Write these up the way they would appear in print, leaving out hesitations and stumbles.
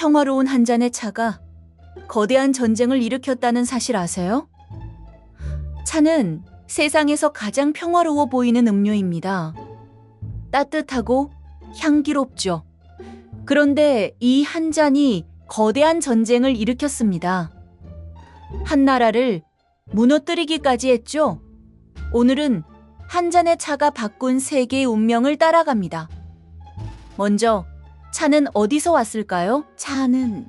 평화로운 한 잔의 차가 거대한 전쟁을 일으켰다는 사실 아세요? 차는 세상에서 가장 평화로워 보이는 음료입니다. 따뜻하고 향기롭죠. 그런데 이 한 잔이 거대한 전쟁을 일으켰습니다. 한 나라를 무너뜨리기까지 했죠. 오늘은 한 잔의 차가 바꾼 세계의 운명을 따라갑니다. 먼저 차는 어디서 왔을까요? 차는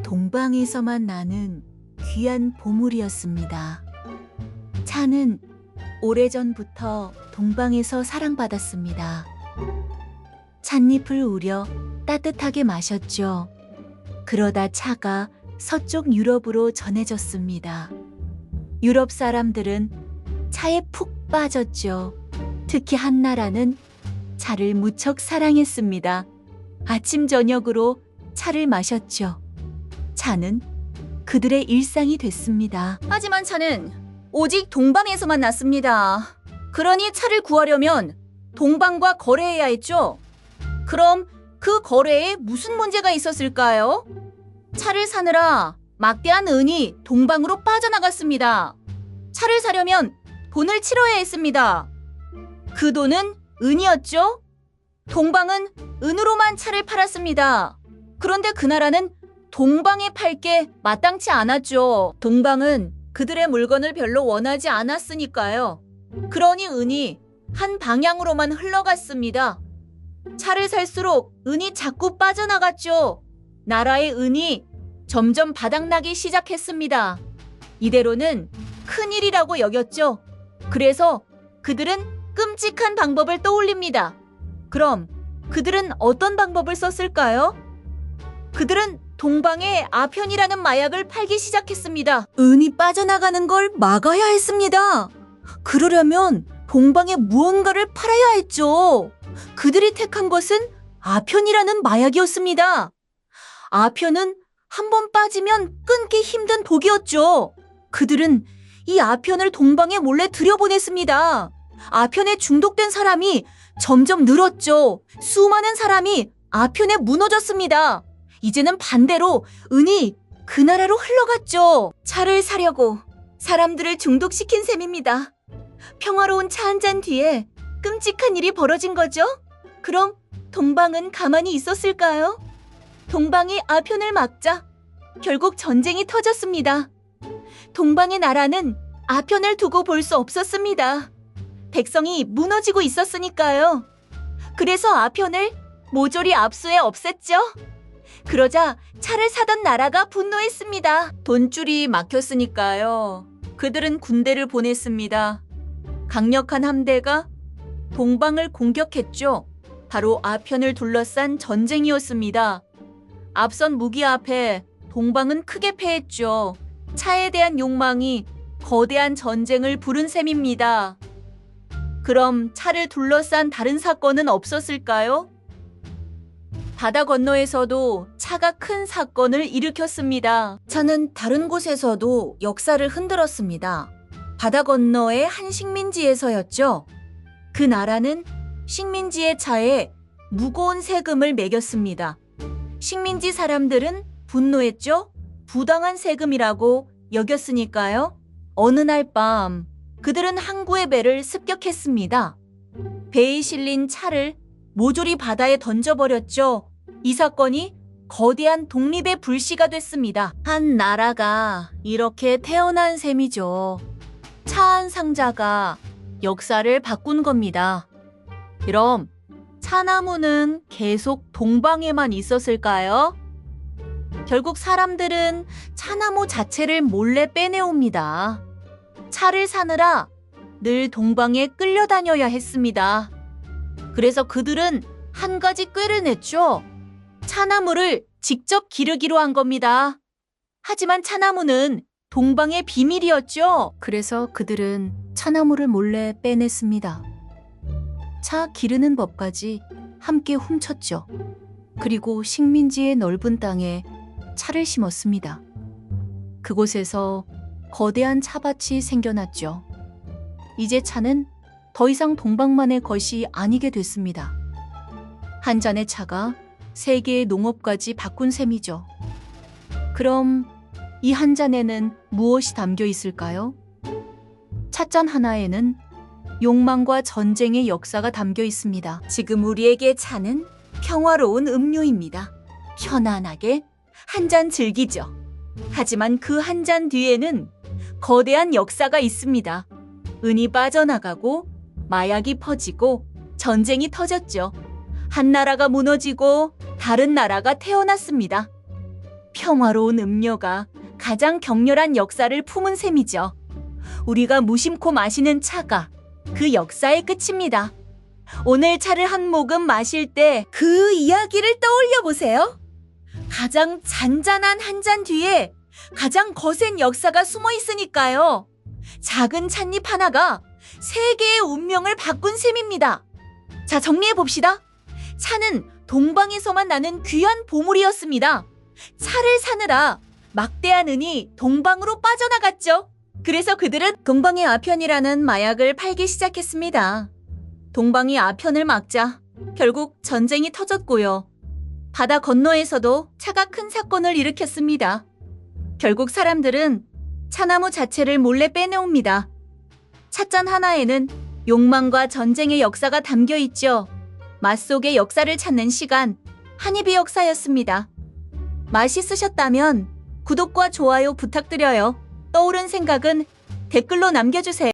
동방에서만 나는 귀한 보물이었습니다. 차는 오래전부터 동방에서 사랑받았습니다. 찻잎을 우려 따뜻하게 마셨죠. 그러다 차가 서쪽 유럽으로 전해졌습니다. 유럽 사람들은 차에 푹 빠졌죠. 특히 한 나라는 차를 무척 사랑했습니다. 아침 저녁으로 차를 마셨죠. 차는 그들의 일상이 됐습니다. 하지만 차는 오직 동방에서만 났습니다. 그러니 차를 구하려면 동방과 거래해야 했죠. 그럼 그 거래에 무슨 문제가 있었을까요? 차를 사느라 막대한 은이 동방으로 빠져나갔습니다. 차를 사려면 돈을 치러야 했습니다. 그 돈은 은이었죠. 동방은 은으로만 차를 팔았습니다. 그런데 그 나라는 동방에 팔 게 마땅치 않았죠. 동방은 그들의 물건을 별로 원하지 않았으니까요. 그러니 은이 한 방향으로만 흘러갔습니다. 차를 살수록 은이 자꾸 빠져나갔죠. 나라의 은이 점점 바닥나기 시작했습니다. 이대로는 큰일이라고 여겼죠. 그래서 그들은 끔찍한 방법을 떠올립니다. 그럼 그들은 어떤 방법을 썼을까요? 그들은 동방에 아편이라는 마약을 팔기 시작했습니다. 은이 빠져나가는 걸 막아야 했습니다. 그러려면 동방에 무언가를 팔아야 했죠. 그들이 택한 것은 아편이라는 마약이었습니다. 아편은 한 번 빠지면 끊기 힘든 독이었죠. 그들은 이 아편을 동방에 몰래 들여보냈습니다. 아편에 중독된 사람이 점점 늘었죠. 수많은 사람이 아편에 무너졌습니다. 이제는 반대로 은이 그 나라로 흘러갔죠. 차를 사려고 사람들을 중독시킨 셈입니다. 평화로운 차 한 잔 뒤에 끔찍한 일이 벌어진 거죠? 그럼 동방은 가만히 있었을까요? 동방이 아편을 막자 결국 전쟁이 터졌습니다. 동방의 나라는 아편을 두고 볼 수 없었습니다. 백성이 무너지고 있었으니까요. 그래서 아편을 모조리 압수해 없앴죠. 그러자 차를 사던 나라가 분노했습니다. 돈줄이 막혔으니까요. 그들은 군대를 보냈습니다. 강력한 함대가 동방을 공격했죠. 바로 아편을 둘러싼 전쟁이었습니다. 앞선 무기 앞에 동방은 크게 패했죠. 차에 대한 욕망이 거대한 전쟁을 부른 셈입니다. 그럼 차를 둘러싼 다른 사건은 없었을까요? 바다 건너에서도 차가 큰 사건을 일으켰습니다. 차는 다른 곳에서도 역사를 흔들었습니다. 바다 건너의 한 식민지에서였죠. 그 나라는 식민지의 차에 무거운 세금을 매겼습니다. 식민지 사람들은 분노했죠. 부당한 세금이라고 여겼으니까요. 어느 날 밤 그들은 항구의 배를 습격했습니다. 배에 실린 차를 모조리 바다에 던져버렸죠. 이 사건이 거대한 독립의 불씨가 됐습니다. 한 나라가 이렇게 태어난 셈이죠. 차 한 상자가 역사를 바꾼 겁니다. 그럼 차나무는 계속 동방에만 있었을까요? 결국 사람들은 차나무 자체를 몰래 빼내옵니다. 차를 사느라 늘 동방에 끌려다녀야 했습니다. 그래서 그들은 한 가지 꾀를 냈죠. 차나무를 직접 기르기로 한 겁니다. 하지만 차나무는 동방의 비밀이었죠. 그래서 그들은 차나무를 몰래 빼냈습니다. 차 기르는 법까지 함께 훔쳤죠. 그리고 식민지의 넓은 땅에 차를 심었습니다. 그곳에서 거대한 차밭이 생겨났죠. 이제 차는 더 이상 동방만의 것이 아니게 됐습니다. 한 잔의 차가 세계의 농업까지 바꾼 셈이죠. 그럼 이 한 잔에는 무엇이 담겨 있을까요? 찻잔 하나에는 욕망과 전쟁의 역사가 담겨 있습니다. 지금 우리에게 차는 평화로운 음료입니다. 편안하게 한 잔 즐기죠. 하지만 그 한 잔 뒤에는 거대한 역사가 있습니다. 은이 빠져나가고 마약이 퍼지고 전쟁이 터졌죠. 한 나라가 무너지고 다른 나라가 태어났습니다. 평화로운 음료가 가장 격렬한 역사를 품은 셈이죠. 우리가 무심코 마시는 차가 그 역사의 끝입니다. 오늘 차를 한 모금 마실 때 그 이야기를 떠올려 보세요. 가장 잔잔한 한 잔 뒤에 가장 거센 역사가 숨어 있으니까요. 작은 찻잎 하나가 세계의 운명을 바꾼 셈입니다. 자, 정리해 봅시다. 차는 동방에서만 나는 귀한 보물이었습니다. 차를 사느라 막대한 은이 동방으로 빠져나갔죠. 그래서 그들은 동방의 아편이라는 마약을 팔기 시작했습니다. 동방이 아편을 막자 결국 전쟁이 터졌고요. 바다 건너에서도 차가 큰 사건을 일으켰습니다. 결국 사람들은 차나무 자체를 몰래 빼내옵니다. 찻잔 하나에는 욕망과 전쟁의 역사가 담겨 있죠. 맛 속의 역사를 찾는 시간, 한입의 역사였습니다. 맛있으셨다면 구독과 좋아요 부탁드려요. 떠오른 생각은 댓글로 남겨주세요.